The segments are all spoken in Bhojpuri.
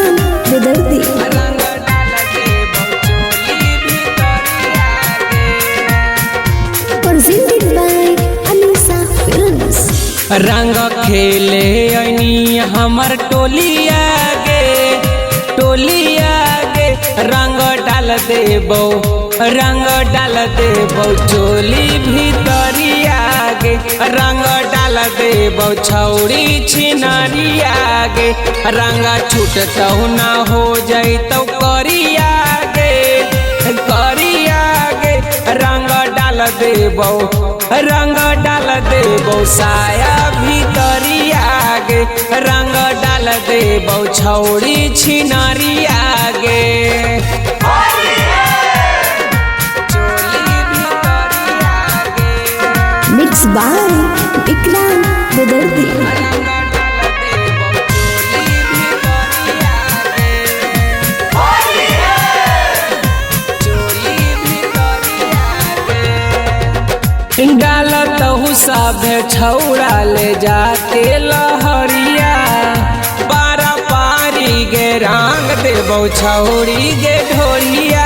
विक्रांत बेदर्दी। Presented by Anisa Films। रंग खेले अनी हमर टोलिया गे रंग डाल देबो चोली भीतरिया गे रंग डाल देबो छौड़ी छिनरिया गे रंग छूटतौ ना हो जैतौ करिया गे रंग डाल देबो साया भीतरिया गे रंग डाल देबो छौड़ी छिनरिया गे Mixed by विक्रांत बेदर्दी। डालतहु सभे छौड़ा ले जाके लहरिया पारा पारी गे रंग देबो छौड़ी गे ढोलिया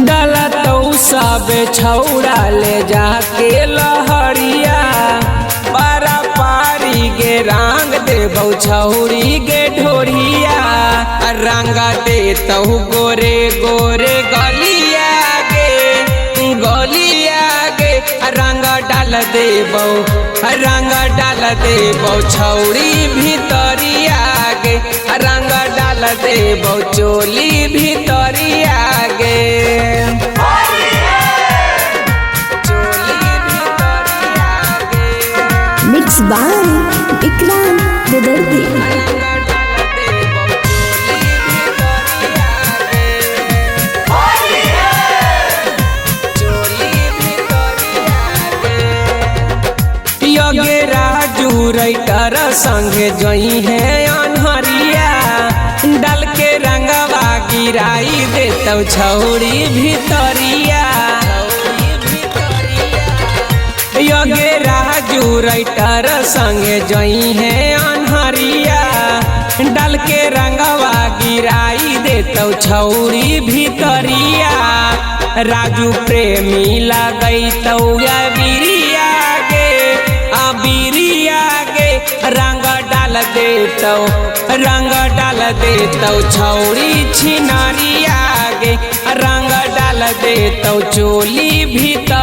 डालतहु सभे छौड़ा ले जाके लहरिया पारा पारी गे रंग देबो छौड़ी गे ढोलिया रंग देतहु गोरे गोरे गलिया रंग डाल देबो छौड़ी भीतरिया गे रंग डाल देबो चोली भीतरिया गे Mixed by विक्रांत बेदर्दी। योगे राजू राइटर संगे जई है अनहरिया डाल के रंगवा गिराई देतौ छौड़ी भीतरिया योगे राजू राइटर संगे जई है अनहरिया डाल के रंगवा गिराई देतौ छौड़ी भीतरिया राजू प्रेमी लगैतौ बिरिया गे रंग डाल देतौ छौड़ी छिनरिया गे रंग डाल देतौ चोली भीतर